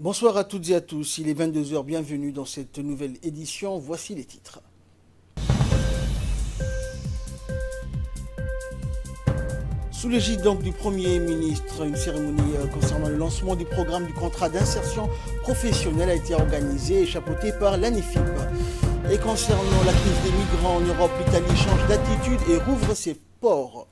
Bonsoir à toutes et à tous, il est 22 h, bienvenue dans cette nouvelle édition, voici les titres. Sous l'égide donc du Premier ministre, une cérémonie concernant le lancement du programme du contrat d'insertion professionnelle a été organisée et chapeautée par l'ANEFIP. Et concernant la crise des migrants en Europe, l'Italie change d'attitude et rouvre ses ports.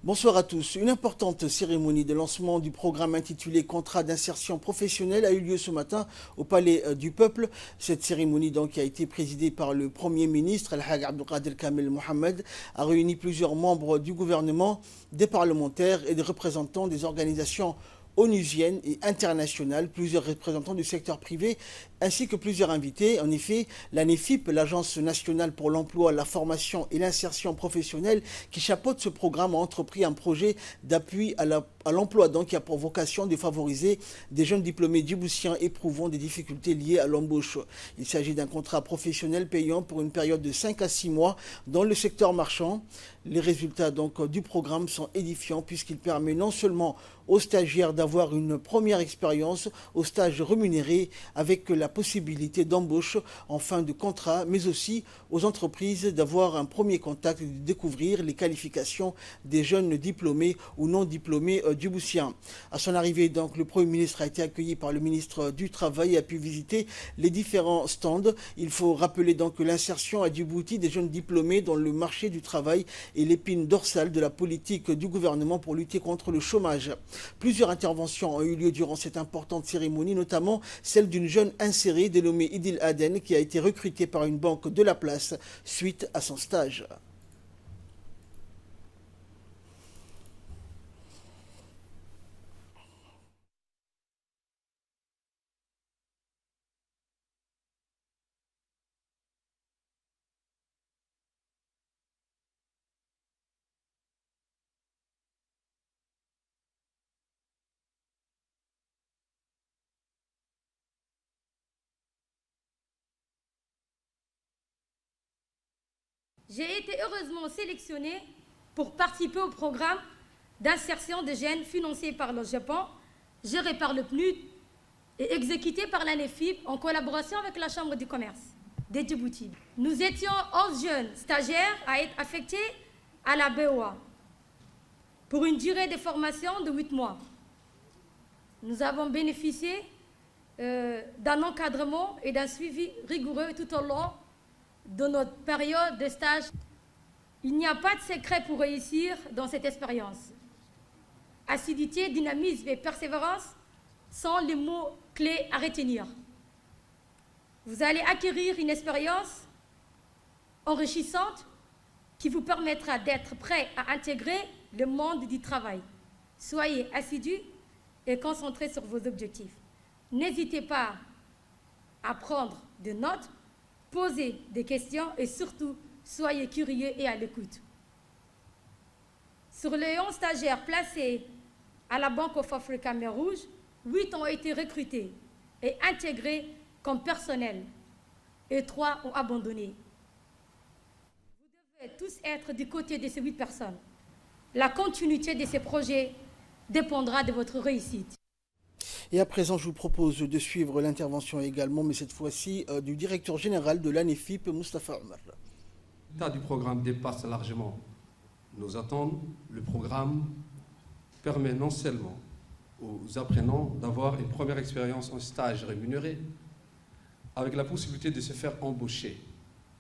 Bonsoir à tous. Une importante cérémonie de lancement du programme intitulé Contrat d'insertion professionnelle a eu lieu ce matin au Palais du Peuple. Cette cérémonie donc a été présidée par le Premier ministre, Al-Haj Abdelkader Kamel Mohamed, a réuni plusieurs membres du gouvernement, des parlementaires et des représentants des organisations onusiennes et internationales, plusieurs représentants du secteur privé ainsi que plusieurs invités. En effet, l'ANEFIP, l'Agence nationale pour l'emploi, la formation et l'insertion professionnelle qui chapeaute ce programme, a entrepris un projet d'appui à l'emploi donc qui a pour vocation de favoriser des jeunes diplômés djiboutiens éprouvant des difficultés liées à l'embauche. Il s'agit d'un contrat professionnel payant pour une période de 5 à 6 mois dans le secteur marchand. Les résultats donc du programme sont édifiants puisqu'il permet non seulement aux stagiaires d'avoir une première expérience au stage rémunéré avec la possibilité d'embauche en fin de contrat, mais aussi aux entreprises d'avoir un premier contact et de découvrir les qualifications des jeunes diplômés ou non diplômés djiboutiens. À son arrivée, donc, le Premier ministre a été accueilli par le ministre du Travail et a pu visiter les différents stands. Il faut rappeler donc que l'insertion à Djibouti des jeunes diplômés dans le marché du travail est l'épine dorsale de la politique du gouvernement pour lutter contre le chômage. Plusieurs interventions ont eu lieu durant cette importante cérémonie, notamment celle d'une jeune insérée dénommée Idil Aden qui a été recrutée par une banque de la place suite à son stage. J'ai été heureusement sélectionnée pour participer au programme d'insertion des jeunes financé par le Japon, géré par le PNUD et exécuté par l'ANEFIP en collaboration avec la Chambre du commerce de Djibouti. Nous étions 11 jeunes stagiaires à être affectés à la BOA pour une durée de formation de 8 mois. Nous avons bénéficié d'un encadrement et d'un suivi rigoureux tout au long de notre période de stage. Il n'y a pas de secret pour réussir dans cette expérience. Assiduité, dynamisme et persévérance sont les mots clés à retenir. Vous allez acquérir une expérience enrichissante qui vous permettra d'être prêt à intégrer le monde du travail. Soyez assidus et concentrés sur vos objectifs. N'hésitez pas à prendre des notes, posez des questions et surtout, soyez curieux et à l'écoute. Sur les 11 stagiaires placés à la Bank of Africa Mer Rouge, 8 ont été recrutés et intégrés comme personnel et 3 ont abandonné. Vous devez tous être du côté de ces 8 personnes. La continuité de ces projets dépendra de votre réussite. Et à présent, je vous propose de suivre l'intervention également, mais cette fois-ci du directeur général de l'ANEFIP, Moustapha Omar. L'état du programme dépasse largement nos attentes. Le programme permet non seulement aux apprenants d'avoir une première expérience en stage rémunéré, avec la possibilité de se faire embaucher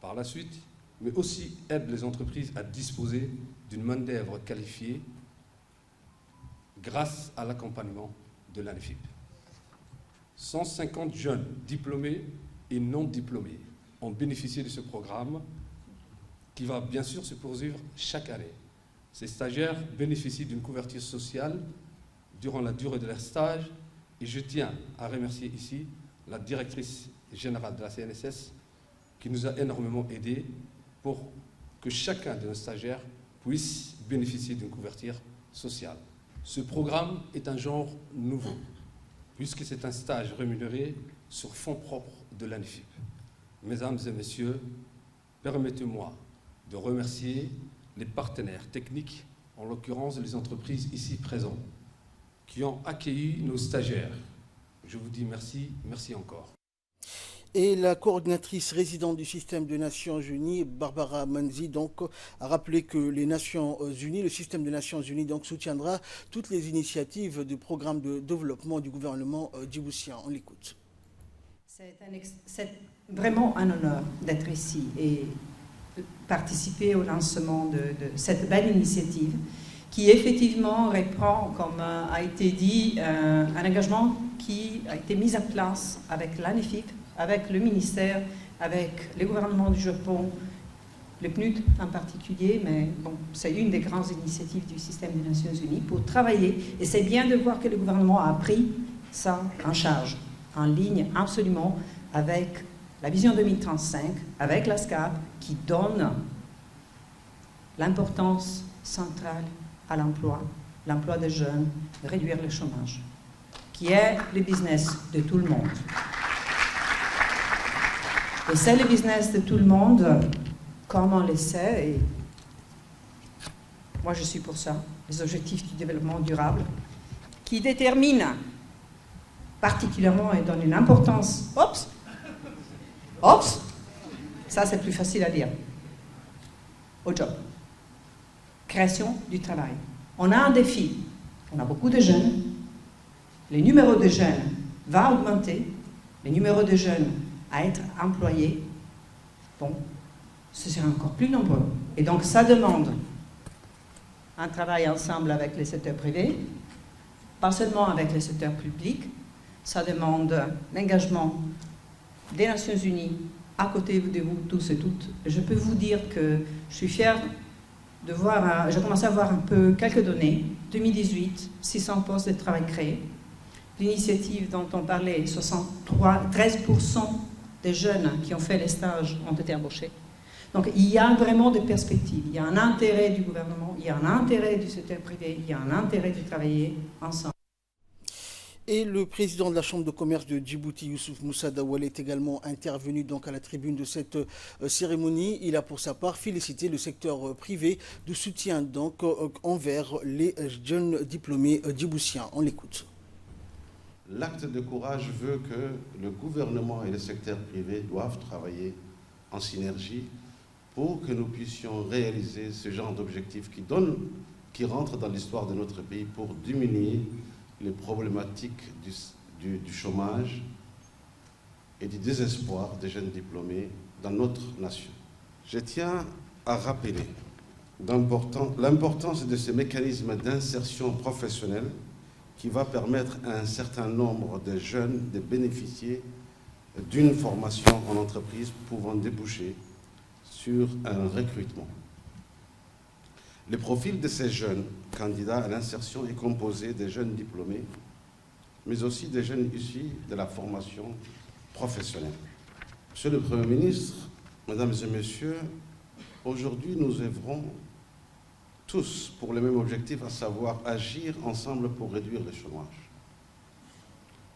par la suite, mais aussi aide les entreprises à disposer d'une main-d'œuvre qualifiée grâce à l'accompagnement de l'ANEFIP. 150 jeunes diplômés et non diplômés ont bénéficié de ce programme qui va bien sûr se poursuivre chaque année. Ces stagiaires bénéficient d'une couverture sociale durant la durée de leur stage et je tiens à remercier ici la directrice générale de la CNSS qui nous a énormément aidés pour que chacun de nos stagiaires puisse bénéficier d'une couverture sociale. Ce programme est un genre nouveau, puisque c'est un stage rémunéré sur fonds propres de l'ANEFIP. Mesdames et messieurs, permettez-moi de remercier les partenaires techniques, en l'occurrence les entreprises ici présentes, qui ont accueilli nos stagiaires. je vous dis merci, merci encore. Et la coordinatrice résidente du système des Nations Unies, Barbara Manzi, donc, a rappelé que les Nations Unies, le système des Nations Unies, donc, soutiendra toutes les initiatives du programme de développement du gouvernement djiboutien. On l'écoute. C'est vraiment un honneur d'être ici et de participer au lancement de cette belle initiative qui effectivement reprend, comme a été dit, un engagement qui a été mis en place avec l'ANIFIP, avec le ministère, avec le gouvernement du Japon, le PNUD en particulier, mais bon, c'est une des grandes initiatives du système des Nations Unies pour travailler. Et c'est bien de voir que le gouvernement a pris ça en charge, en ligne absolument avec la vision 2035, avec la SCAP, qui donne l'importance centrale à l'emploi des jeunes, réduire le chômage, qui est le business de tout le monde. Et c'est le business de tout le monde, comme on le sait, et moi je suis pour ça, les objectifs du développement durable, qui déterminent particulièrement et donnent une importance, ça c'est plus facile à dire, au job. Création du travail. On a un défi, on a beaucoup de jeunes, le numéro de jeunes va augmenter, le numéro de jeunes à être employés, bon, ce sera encore plus nombreux. Et donc ça demande un travail ensemble avec le secteur privé, pas seulement avec le secteur public, ça demande l'engagement des Nations Unies à côté de vous tous et toutes. Je peux vous dire que je suis fière de voir, j'ai commencé à voir un peu quelques données. 2018, 600 postes de travail créés. L'initiative dont on parlait, 13% des jeunes qui ont fait les stages ont été embauchés. Donc il y a vraiment des perspectives, il y a un intérêt du gouvernement, il y a un intérêt du secteur privé, il y a un intérêt de travailler ensemble. Et le président de la Chambre de commerce de Djibouti, Youssouf Moussa Dawale, est également intervenu donc à la tribune de cette cérémonie. Il a pour sa part félicité le secteur privé de soutien donc envers les jeunes diplômés djiboutiens. On l'écoute. L'acte de courage veut que le gouvernement et le secteur privé doivent travailler en synergie pour que nous puissions réaliser ce genre d'objectifs qui rentrent dans l'histoire de notre pays pour diminuer les problématiques du chômage et du désespoir des jeunes diplômés dans notre nation. Je tiens à rappeler l'importance de ces mécanismes d'insertion professionnelle qui va permettre à un certain nombre de jeunes de bénéficier d'une formation en entreprise pouvant déboucher sur un recrutement. Le profil de ces jeunes candidats à l'insertion est composé des jeunes diplômés, mais aussi des jeunes issus de la formation professionnelle. Monsieur le Premier ministre, Mesdames et Messieurs, aujourd'hui nous œuvrons tous pour le même objectif, à savoir agir ensemble pour réduire le chômage.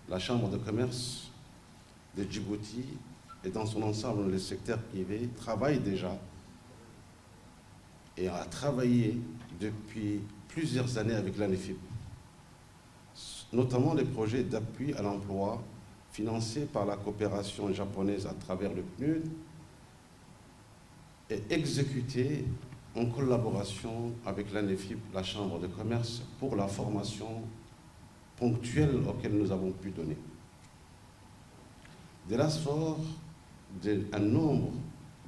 La Chambre de commerce de Djibouti et dans son ensemble le secteur privé travaillent déjà et a travaillé depuis plusieurs années avec l'ANIFIP, notamment les projets d'appui à l'emploi financés par la coopération japonaise à travers le PNUD et exécutés en collaboration avec l'ANIFIP, la Chambre de commerce, pour la formation ponctuelle auquel nous avons pu donner. De là sort un nombre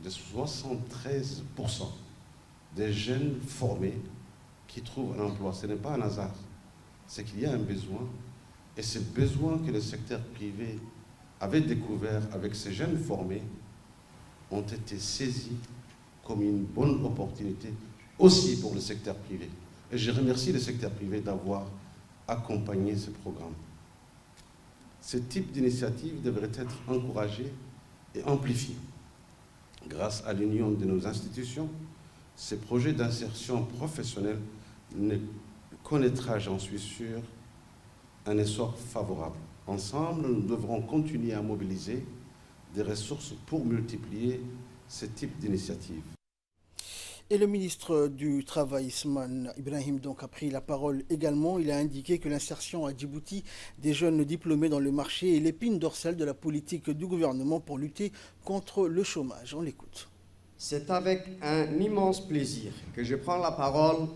de 73% des jeunes formés qui trouvent un emploi. Ce n'est pas un hasard, c'est qu'il y a un besoin, et ce besoin que le secteur privé avait découvert avec ces jeunes formés ont été saisis comme une bonne opportunité aussi pour le secteur privé. Et je remercie le secteur privé d'avoir accompagné ce programme. Ce type d'initiative devrait être encouragé et amplifié. Grâce à l'union de nos institutions, ces projets d'insertion professionnelle connaîtra, j'en suis sûr, un essor favorable. Ensemble, nous devrons continuer à mobiliser des ressources pour multiplier ce type d'initiatives. Et le ministre du Travail, Ismaël Ibrahim, donc, a pris la parole également. Il a indiqué que l'insertion à Djibouti des jeunes diplômés dans le marché est l'épine dorsale de la politique du gouvernement pour lutter contre le chômage. On l'écoute. C'est avec un immense plaisir que je prends la parole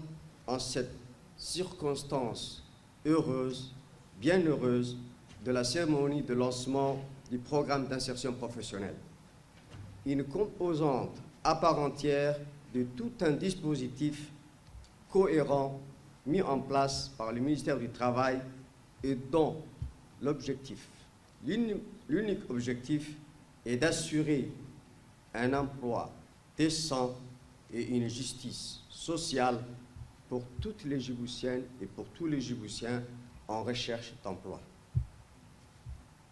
en cette circonstance heureuse, bien heureuse, de la cérémonie de lancement du programme d'insertion professionnelle. Une composante à part entière de tout un dispositif cohérent mis en place par le ministère du Travail et dont l'unique objectif est d'assurer un emploi décent et une justice sociale pour toutes les Djiboutiennes et pour tous les Djiboutiens en recherche d'emploi.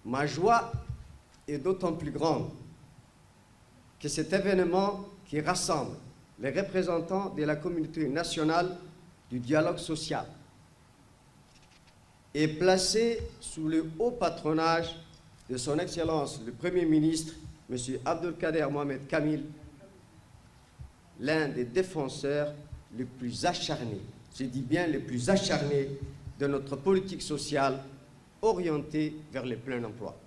Ma joie est d'autant plus grande que cet événement qui rassemble les représentants de la communauté nationale du dialogue social est placé sous le haut patronage de son Excellence le Premier ministre, M. Abdelkader Mohamed Kamil, l'un des défenseurs les plus acharnés, je dis bien les plus acharnés, de notre politique sociale orientée vers le plein emploi.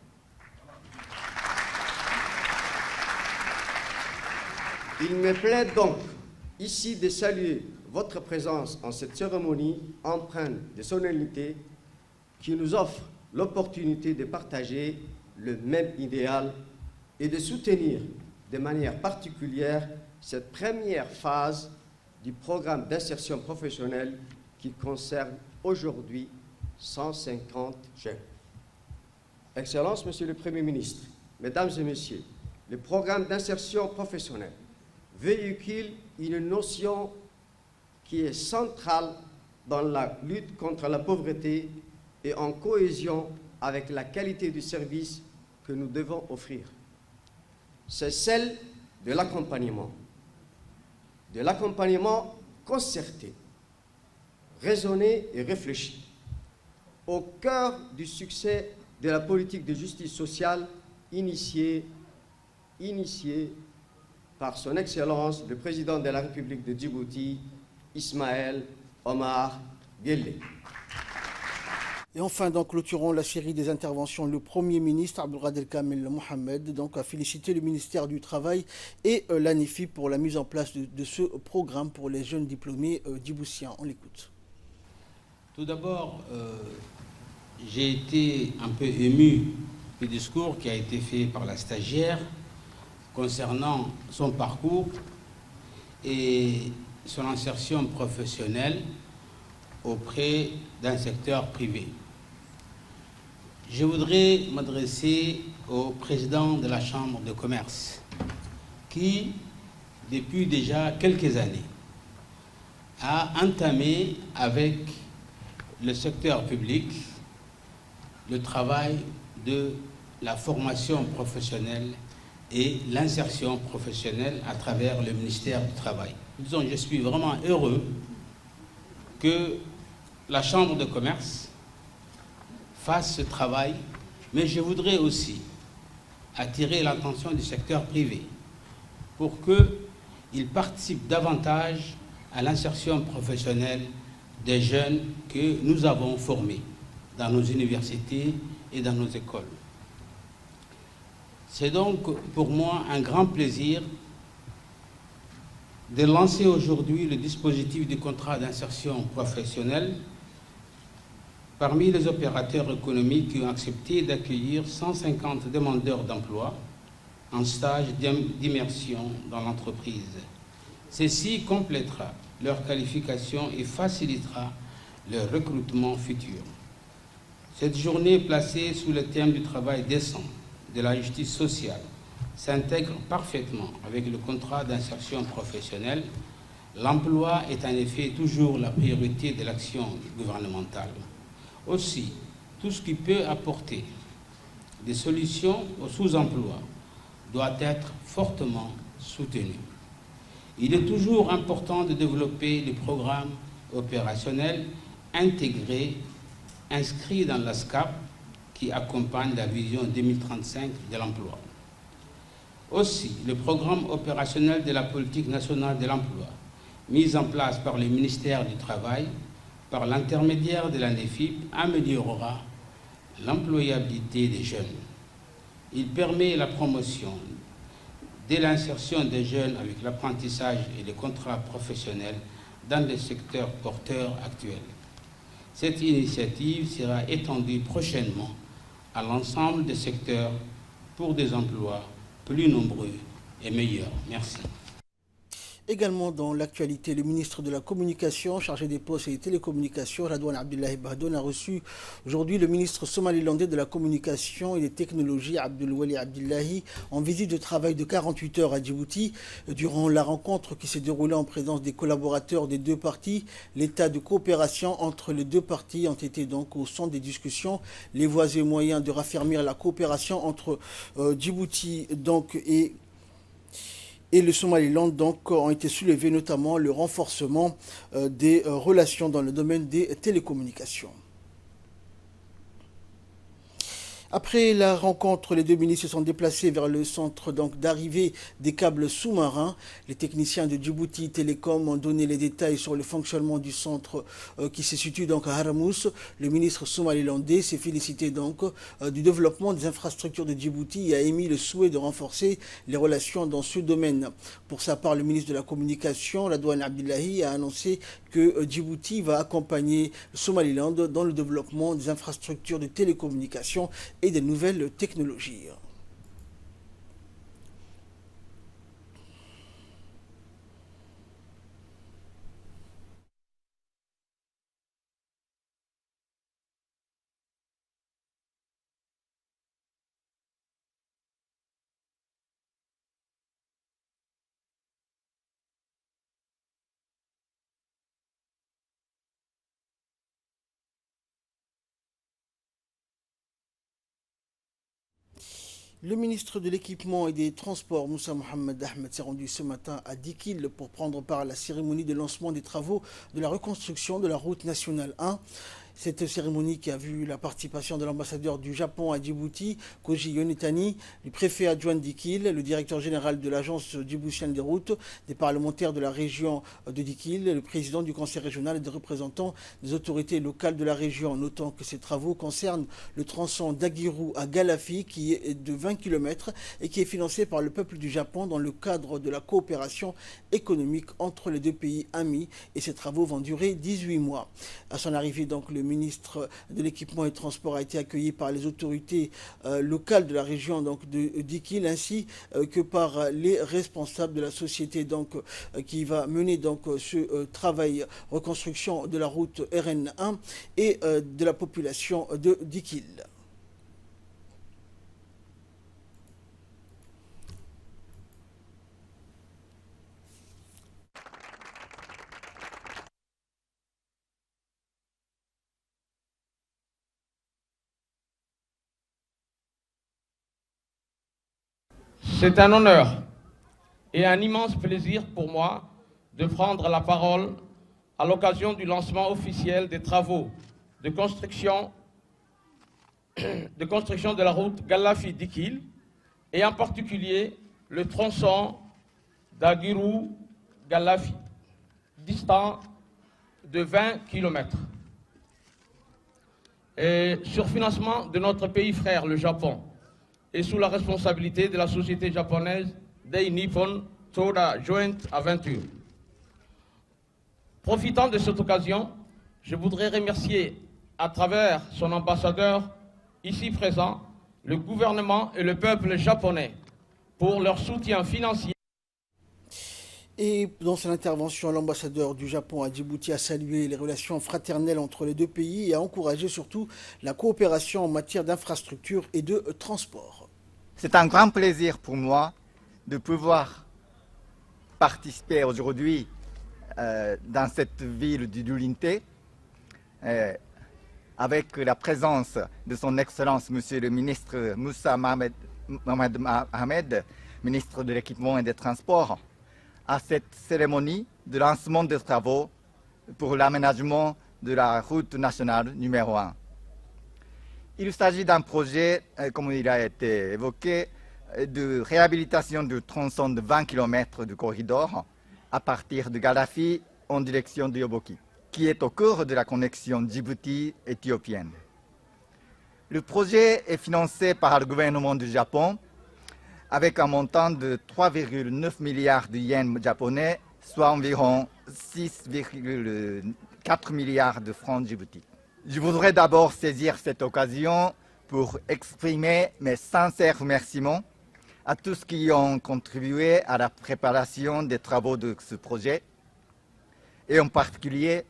Il me plaît donc ici de saluer votre présence en cette cérémonie empreinte de solennité qui nous offre l'opportunité de partager le même idéal et de soutenir de manière particulière cette première phase du programme d'insertion professionnelle qui concerne aujourd'hui 150 jeunes. Excellence, Monsieur le Premier ministre, Mesdames et Messieurs, le programme d'insertion professionnelle véhicule une notion qui est centrale dans la lutte contre la pauvreté et en cohésion avec la qualité du service que nous devons offrir. C'est celle de l'accompagnement concerté, raisonné et réfléchi, au cœur du succès de la politique de justice sociale initiée par son Excellence le Président de la République de Djibouti, Ismaël Omar Guelleh. Et enfin, donc, clôturons la série des interventions. Le Premier ministre, Abdelkader Kamil Mohamed, donc, a félicité le ministère du Travail et l'ANIFIP pour la mise en place de ce programme pour les jeunes diplômés djiboutiens. On l'écoute. Tout d'abord, j'ai été un peu ému du discours qui a été fait par la stagiaire concernant son parcours et son insertion professionnelle auprès d'un secteur privé. Je voudrais m'adresser au président de la Chambre de commerce qui, depuis déjà quelques années, a entamé avec le secteur public le travail de la formation professionnelle et l'insertion professionnelle à travers le ministère du Travail. Disons, je suis vraiment heureux que la Chambre de commerce fasse ce travail, mais je voudrais aussi attirer l'attention du secteur privé pour qu'il participe davantage à l'insertion professionnelle des jeunes que nous avons formés dans nos universités et dans nos écoles. C'est donc pour moi un grand plaisir de lancer aujourd'hui le dispositif du contrat d'insertion professionnelle parmi les opérateurs économiques qui ont accepté d'accueillir 150 demandeurs d'emploi en stage d'immersion dans l'entreprise. Ceci complétera leur qualification et facilitera leur recrutement futur. Cette journée placée sous le thème du travail décent, de la justice sociale, s'intègre parfaitement avec le contrat d'insertion professionnelle. L'emploi est en effet toujours la priorité de l'action gouvernementale. Aussi, tout ce qui peut apporter des solutions au sous-emploi doit être fortement soutenu. Il est toujours important de développer des programmes opérationnels intégrés, inscrits dans la SCAP, qui accompagne la vision 2035 de l'emploi. Aussi, le programme opérationnel de la politique nationale de l'emploi mise en place par le ministère du Travail, par l'intermédiaire de l'ANEFIP, améliorera l'employabilité des jeunes. Il permet la promotion de l'insertion des jeunes avec l'apprentissage et les contrats professionnels dans les secteurs porteurs actuels. Cette initiative sera étendue prochainement à l'ensemble des secteurs pour des emplois plus nombreux et meilleurs. Merci. Également dans l'actualité, le ministre de la Communication, chargé des Postes et des Télécommunications, Radouane Abdullahi Bahdoun, a reçu aujourd'hui le ministre somalilandais de la Communication et des Technologies, Abdulwali Abdullahi, en visite de travail de 48 heures à Djibouti. Durant la rencontre qui s'est déroulée en présence des collaborateurs des deux parties, l'état de coopération entre les deux parties ont été donc au centre des discussions. Les voies et moyens de raffermir la coopération entre Djibouti et le Somaliland donc ont été soulevés, notamment le renforcement des relations dans le domaine des télécommunications. Après la rencontre, les deux ministres se sont déplacés vers le centre d'arrivée des câbles sous-marins. Les techniciens de Djibouti Télécom ont donné les détails sur le fonctionnement du centre qui se situe donc à Haramous. Le ministre somalilandais s'est félicité donc du développement des infrastructures de Djibouti et a émis le souhait de renforcer les relations dans ce domaine. Pour sa part, le ministre de la Communication, Radouane Abdullahi, a annoncé que Djibouti va accompagner le Somaliland dans le développement des infrastructures de télécommunications et des nouvelles technologies. Le ministre de l'Équipement et des Transports, Moussa Mohamed Ahmed, s'est rendu ce matin à Dikil pour prendre part à la cérémonie de lancement des travaux de la reconstruction de la route nationale 1. Cette cérémonie qui a vu la participation de l'ambassadeur du Japon à Djibouti, Koji Yonetani, du préfet adjoint Dikil, le directeur général de l'agence djiboutienne des routes, des parlementaires de la région de Dikil, le président du conseil régional et des représentants des autorités locales de la région. Notant que ces travaux concernent le tronçon d'Agiru à Galafi qui est de 20 km et qui est financé par le peuple du Japon dans le cadre de la coopération économique entre les deux pays amis. Et ces travaux vont durer 18 mois. À son arrivée, donc, le ministre de l'Équipement et des Transports a été accueilli par les autorités locales de la région donc, de Dikil ainsi que par les responsables de la société donc, qui va mener donc, ce travail reconstruction de la route RN1 et de la population de Dikil. C'est un honneur et un immense plaisir pour moi de prendre la parole à l'occasion du lancement officiel des travaux de construction de la route Galafi-Dikil et en particulier le tronçon d'Agiru-Galafi, distant de 20 km. Et sur financement de notre pays frère, le Japon, et sous la responsabilité de la société japonaise Dai Nippon Toda Joint Venture. Profitant de cette occasion, je voudrais remercier à travers son ambassadeur ici présent, le gouvernement et le peuple japonais pour leur soutien financier. Et dans son intervention, l'ambassadeur du Japon à Djibouti a salué les relations fraternelles entre les deux pays et a encouragé surtout la coopération en matière d'infrastructures et de transport. C'est un grand plaisir pour moi de pouvoir participer aujourd'hui dans cette ville du Dulinte avec la présence de son Excellence, Monsieur le ministre Moussa Mohamed Ahmed, ministre de l'Équipement et des Transports, à cette cérémonie de lancement des travaux pour l'aménagement de la route nationale numéro 1. Il s'agit d'un projet, comme il a été évoqué, de réhabilitation du tronçon de 20 km du corridor à partir de Galafi en direction de Yoboki, qui est au cœur de la connexion Djibouti-éthiopienne. Le projet est financé par le gouvernement du Japon avec un montant de 3,9 milliards de yens japonais, soit environ 6,4 milliards de francs Djibouti. Je voudrais d'abord saisir cette occasion pour exprimer mes sincères remerciements à tous qui ont contribué à la préparation des travaux de ce projet, et en particulier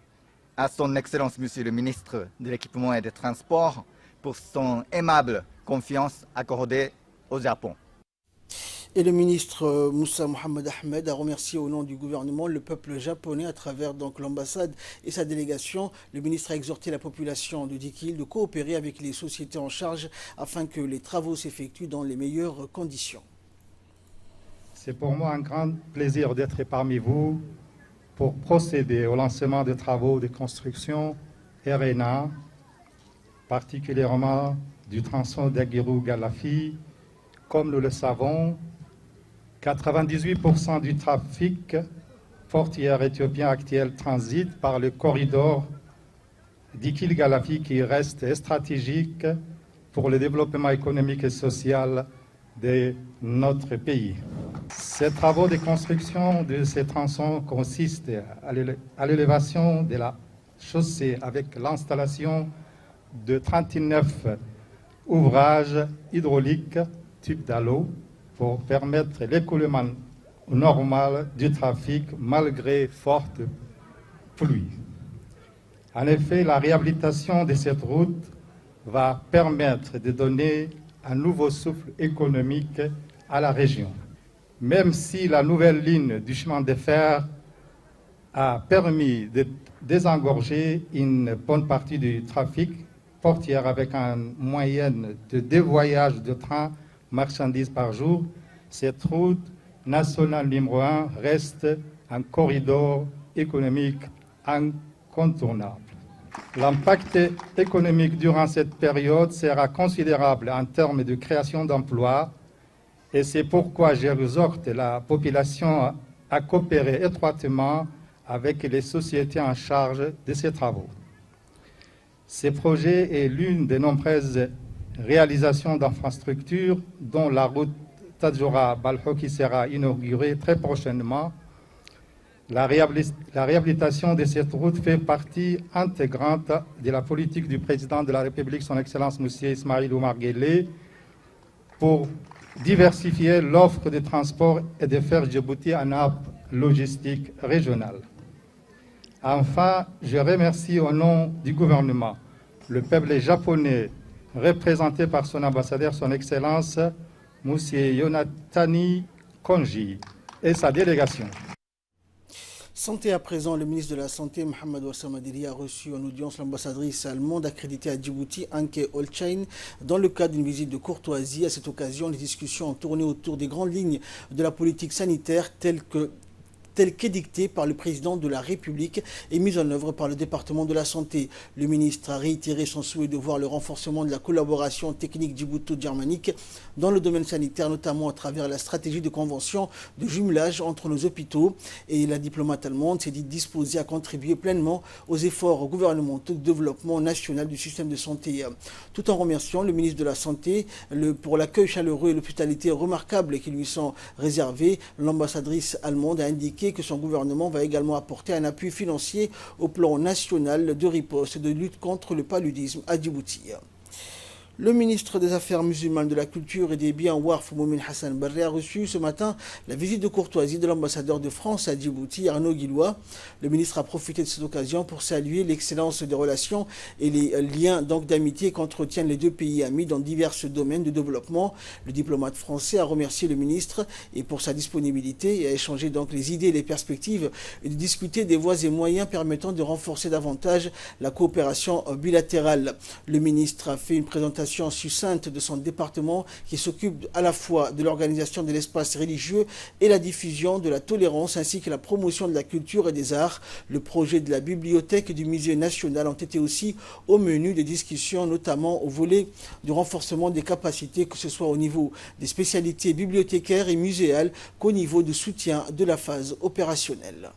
à son Excellence Monsieur le Ministre de l'Équipement et des Transports pour son aimable confiance accordée au Japon. Et le ministre Moussa Mohamed Ahmed a remercié au nom du gouvernement le peuple japonais à travers donc l'ambassade et sa délégation. Le ministre a exhorté la population de Dikil de coopérer avec les sociétés en charge afin que les travaux s'effectuent dans les meilleures conditions. C'est pour moi un grand plaisir d'être parmi vous pour procéder au lancement des travaux de construction RNA, particulièrement du tronçon d'Aguirou-Galafi. Comme nous le savons, 98% du trafic portuaire éthiopien actuel transite par le corridor Dikil-Galafi qui reste stratégique pour le développement économique et social de notre pays. Ces travaux de construction de ces tronçons consistent à l'élévation de la chaussée avec l'installation de 39 ouvrages hydrauliques tubes d'eau pour permettre l'écoulement normal du trafic malgré fortes pluies. En effet, la réhabilitation de cette route va permettre de donner un nouveau souffle économique à la région. Même si la nouvelle ligne du chemin de fer a permis de désengorger une bonne partie du trafic portuaire avec une moyenne de 2 voyages de train marchandises par jour, cette route nationale numéro 1 reste un corridor économique incontournable. L'impact économique durant cette période sera considérable en termes de création d'emplois et c'est pourquoi j'exhorte la population à coopérer étroitement avec les sociétés en charge de ces travaux. Ce projet est l'une des nombreuses réalisation d'infrastructures dont la route Tadjoura-Balho qui sera inaugurée très prochainement. La réhabilitation de cette route fait partie intégrante de la politique du président de la République, son Excellence M. Ismaïl Oumar Guelleh, pour diversifier l'offre de transport et de faire Djibouti un hub logistique régional. Enfin, je remercie au nom du gouvernement le peuple japonais représenté par son ambassadeur, son Excellence, M. Yonatani Konji, et sa délégation. Santé à présent, le ministre de la Santé, Mohamed Wassam Adili, a reçu en audience l'ambassadrice allemande accréditée à Djibouti, Anke Olchain, dans le cadre d'une visite de courtoisie. À cette occasion, les discussions ont tourné autour des grandes lignes de la politique sanitaire telle qu'édictée par le président de la République et mise en œuvre par le département de la Santé. Le ministre a réitéré son souhait de voir le renforcement de la collaboration technique djibouto-germanique dans le domaine sanitaire, notamment à travers la stratégie de convention de jumelage entre nos hôpitaux. Et la diplomate allemande s'est dit disposée à contribuer pleinement aux efforts gouvernementaux de développement national du système de santé. Tout en remerciant le ministre de la Santé pour l'accueil chaleureux et l'hospitalité remarquable qui lui sont réservés, l'ambassadrice allemande a indiqué que son gouvernement va également apporter un appui financier au plan national de riposte et de lutte contre le paludisme à Djibouti. Le ministre des Affaires musulmanes, de la Culture et des Biens Warf, Moumin Hassan Barré, a reçu ce matin la visite de courtoisie de l'ambassadeur de France à Djibouti, Arnaud Guillois. Le ministre a profité de cette occasion pour saluer l'excellence des relations et les liens d'amitié qu'entretiennent les deux pays amis dans divers domaines de développement. Le diplomate français a remercié le ministre et pour sa disponibilité et a échangé donc les idées et les perspectives et de discuter des voies et moyens permettant de renforcer davantage la coopération bilatérale. Le ministre a fait une présentation présentation succincte de son département qui s'occupe à la fois de l'organisation de l'espace religieux et la diffusion de la tolérance ainsi que la promotion de la culture et des arts. Le projet de la bibliothèque du musée national ont été aussi au menu des discussions, notamment au volet du renforcement des capacités, que ce soit au niveau des spécialités bibliothécaires et muséales qu'au niveau du soutien de la phase opérationnelle.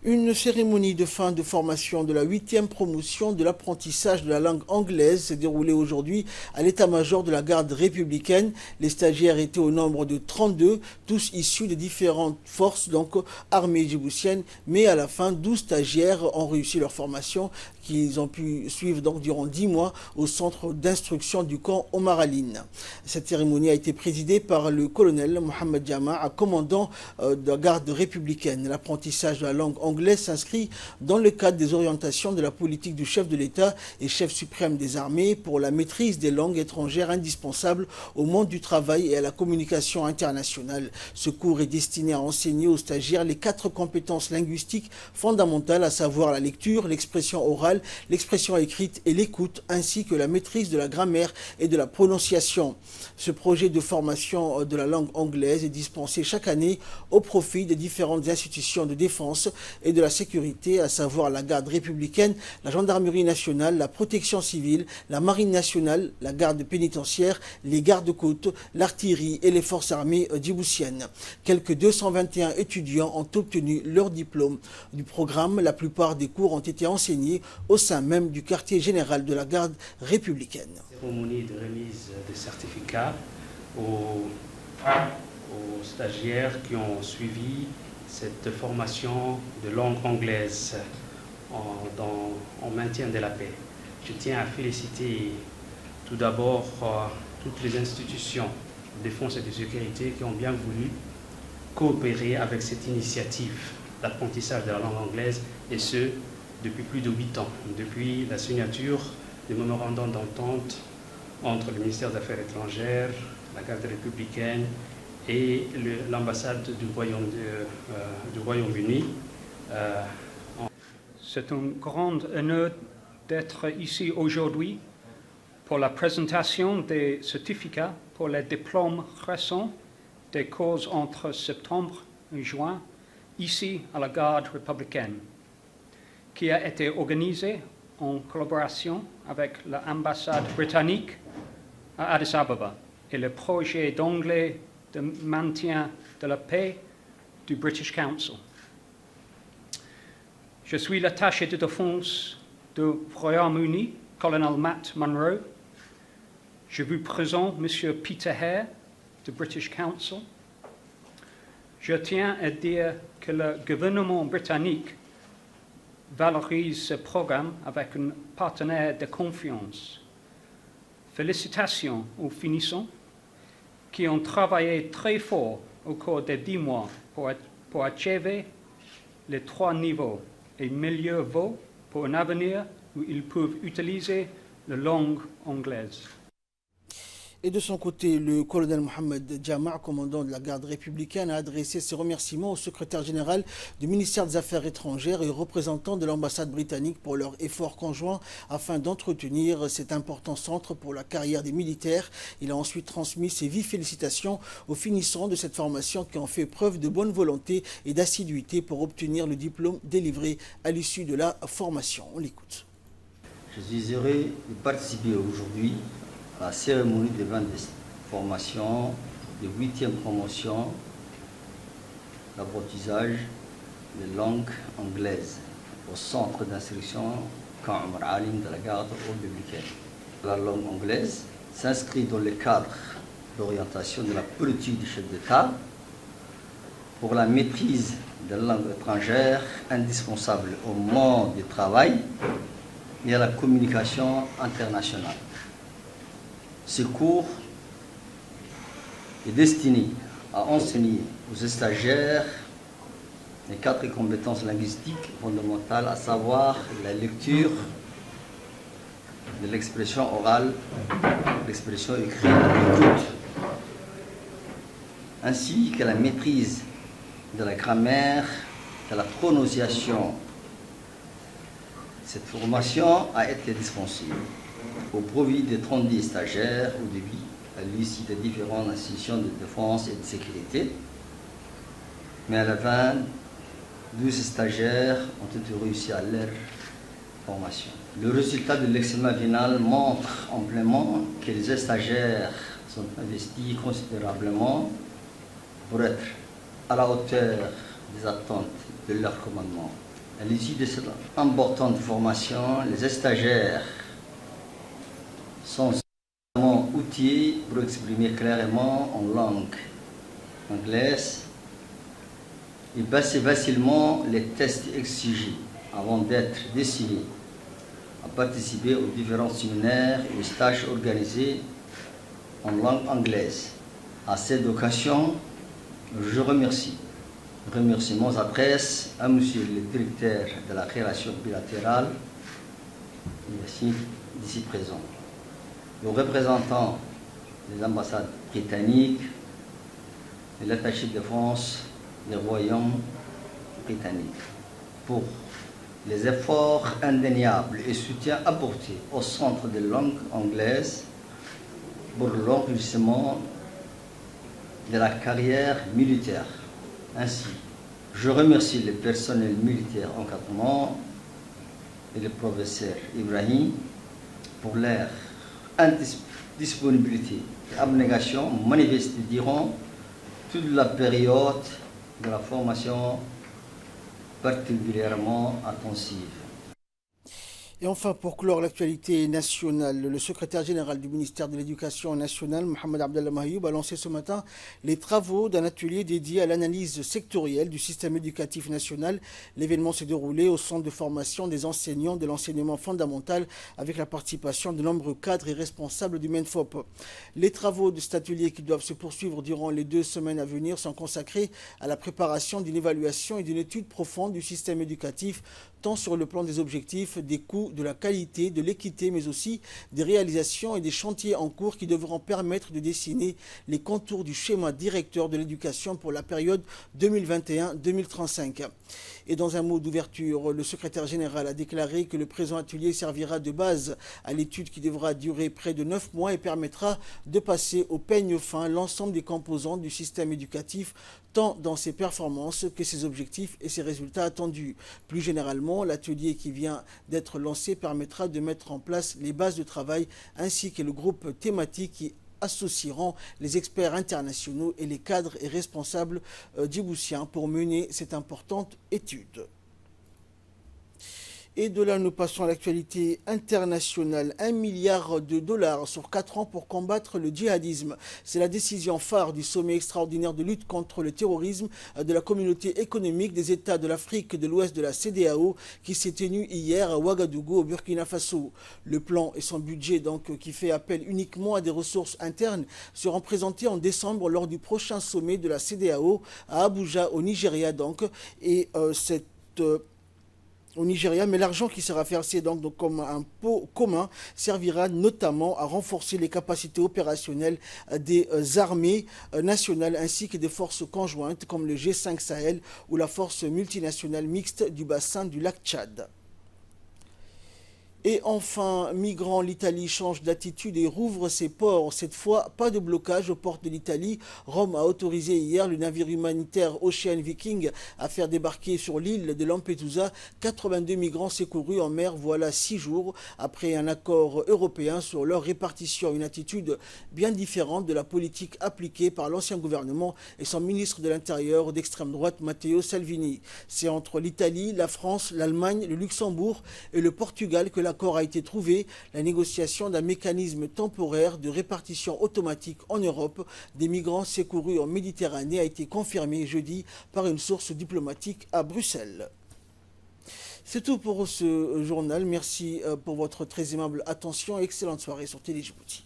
Une cérémonie de fin de formation de la 8e promotion de l'apprentissage de la langue anglaise s'est déroulée aujourd'hui à l'état-major de la garde républicaine. Les stagiaires étaient au nombre de 32, tous issus des différentes forces, donc armées djiboutiennes, mais à la fin, 12 stagiaires ont réussi leur formation qu'ils ont pu suivre donc durant 10 mois au centre d'instruction du camp Omar Aline. Cette cérémonie a été présidée par le colonel Mohamed Jama, commandant de la garde républicaine. L'apprentissage de la langue anglaise s'inscrit dans le cadre des orientations de la politique du chef de l'État et chef suprême des armées pour la maîtrise des langues étrangères indispensables au monde du travail et à la communication internationale. Ce cours est destiné à enseigner aux stagiaires les 4 compétences linguistiques fondamentales, à savoir la lecture, l'expression orale, l'expression écrite et l'écoute, ainsi que la maîtrise de la grammaire et de la prononciation. Ce projet de formation de la langue anglaise est dispensé chaque année au profit des différentes institutions de défense et de la sécurité, à savoir la garde républicaine, la gendarmerie nationale, la protection civile, la marine nationale, la garde pénitentiaire, les gardes-côtes, l'artillerie et les forces armées djiboutiennes. Quelques 221 étudiants ont obtenu leur diplôme du programme. La plupart des cours ont été enseignés au sein même du quartier général de la garde républicaine. Cérémonie de remise des certificats aux stagiaires qui ont suivi cette formation de langue anglaise en maintien de la paix. Je tiens à féliciter tout d'abord toutes les institutions de défense et de sécurité qui ont bien voulu coopérer avec cette initiative d'apprentissage de la langue anglaise, et ce, depuis plus de 8 ans, depuis la signature du mémorandum d'entente entre le ministère des Affaires étrangères, la garde républicaine et l'ambassade du Royaume-Uni. C'est un grand honneur d'être ici aujourd'hui pour la présentation des certificats pour les diplômes récents des cours entre septembre et juin, ici à la garde républicaine, qui a été organisée en collaboration avec l'ambassade britannique à Addis Ababa et le projet d'anglais de maintien de la paix du British Council. Je suis l'attaché de défense du Royaume-Uni, colonel Matt Munro. Je vous présente M. Peter Hare du British Council. Je tiens à dire que le gouvernement britannique valorise ce programme avec un partenaire de confiance. Félicitations aux finissants qui ont travaillé très fort au cours des 10 mois pour achever les 3 niveaux, et mieux vaut pour un avenir où ils peuvent utiliser la langue anglaise. Et de son côté, le colonel Mohamed Jama, commandant de la garde républicaine, a adressé ses remerciements au secrétaire général du ministère des Affaires étrangères et aux représentants de l'ambassade britannique pour leur effort conjoint afin d'entretenir cet important centre pour la carrière des militaires. Il a ensuite transmis ses vives félicitations aux finissants de cette formation qui ont fait preuve de bonne volonté et d'assiduité pour obtenir le diplôme délivré à l'issue de la formation. On l'écoute. Je suis heureux de participer aujourd'hui à la cérémonie de fin de formation de 8e promotion d'apprentissage de langue anglaise au centre d'instruction camp Omar Aline de la garde républicaine. La langue anglaise s'inscrit dans le cadre d'orientation de la politique du chef d'État pour la maîtrise de la langue étrangère indispensable au monde du travail et à la communication internationale. Ce cours est destiné à enseigner aux stagiaires les 4 compétences linguistiques fondamentales, à savoir la lecture, de l'expression orale, l'expression écrite, l'écoute, ainsi que la maîtrise de la grammaire, de la prononciation. Cette formation a été dispensée au profit de 30 stagiaires au début, à l'issue des différentes institutions de défense et de sécurité. Mais à la fin, 12 stagiaires ont été réussis à leur formation. Le résultat de l'examen final montre amplement que les stagiaires sont investis considérablement pour être à la hauteur des attentes de leur commandement. À l'issue de cette importante formation, les stagiaires sont suffisamment outillés pour exprimer clairement en langue anglaise et passer facilement les tests exigés avant d'être décidés à participer aux différents séminaires et stages organisés en langue anglaise. À cette occasion, je remercie. Remerciements s'adressent à Monsieur le directeur de la relation bilatérale, ici présent, aux représentants des ambassades britanniques et l'attaché de France des royaumes britanniques pour les efforts indéniables et soutien apporté au Centre de langue anglaise pour l'enrichissement de la carrière militaire. Ainsi, je remercie le personnel militaire encadrement et le professeur Ibrahim pour leur disponibilité et abnégation manifestée durant toute la période de la formation particulièrement intensive. Et enfin, pour clore l'actualité nationale, le secrétaire général du ministère de l'Éducation nationale, Mohamed Abdallah Mahiyoub, a lancé ce matin les travaux d'un atelier dédié à l'analyse sectorielle du système éducatif national. L'événement s'est déroulé au centre de formation des enseignants de l'enseignement fondamental avec la participation de nombreux cadres et responsables du MENFOP. Les travaux de cet atelier qui doivent se poursuivre durant les 2 semaines à venir sont consacrés à la préparation d'une évaluation et d'une étude profonde du système éducatif, tant sur le plan des objectifs, des coûts, de la qualité, de l'équité, mais aussi des réalisations et des chantiers en cours qui devront permettre de dessiner les contours du schéma directeur de l'éducation pour la période 2021-2035. Et dans un mot d'ouverture, le secrétaire général a déclaré que le présent atelier servira de base à l'étude qui devra durer près de 9 mois et permettra de passer au peigne fin l'ensemble des composantes du système éducatif, tant dans ses performances que ses objectifs et ses résultats attendus. Plus généralement, l'atelier qui vient d'être lancé permettra de mettre en place les bases de travail ainsi que le groupe thématique qui associeront les experts internationaux et les cadres et responsables djiboutiens pour mener cette importante étude. Et de là, nous passons à l'actualité internationale. 1 milliard de dollars sur 4 ans pour combattre le djihadisme. C'est la décision phare du sommet extraordinaire de lutte contre le terrorisme de la communauté économique des États de l'Afrique de l'Ouest de la CEDEAO qui s'est tenu hier à Ouagadougou au Burkina Faso. Le plan et son budget, donc, qui fait appel uniquement à des ressources internes, seront présentés en décembre lors du prochain sommet de la CEDEAO à Abuja, au Nigeria, donc. Et au Nigeria, mais l'argent qui sera versé donc comme un pot commun servira notamment à renforcer les capacités opérationnelles des armées nationales ainsi que des forces conjointes comme le G5 Sahel ou la force multinationale mixte du bassin du lac Tchad. Et enfin, migrants, l'Italie change d'attitude et rouvre ses ports. Cette fois, pas de blocage aux portes de l'Italie. Rome a autorisé hier le navire humanitaire Ocean Viking à faire débarquer sur l'île de Lampedusa 82 migrants secourus en mer, voilà 6 jours, après un accord européen sur leur répartition. Une attitude bien différente de la politique appliquée par l'ancien gouvernement et son ministre de l'Intérieur d'extrême droite, Matteo Salvini. C'est entre l'Italie, la France, l'Allemagne, le Luxembourg et le Portugal que l'accord a été trouvé, la négociation d'un mécanisme temporaire de répartition automatique en Europe des migrants secourus en Méditerranée a été confirmée jeudi par une source diplomatique à Bruxelles. C'est tout pour ce journal. Merci pour votre très aimable attention et excellente soirée sur Télé Djibouti.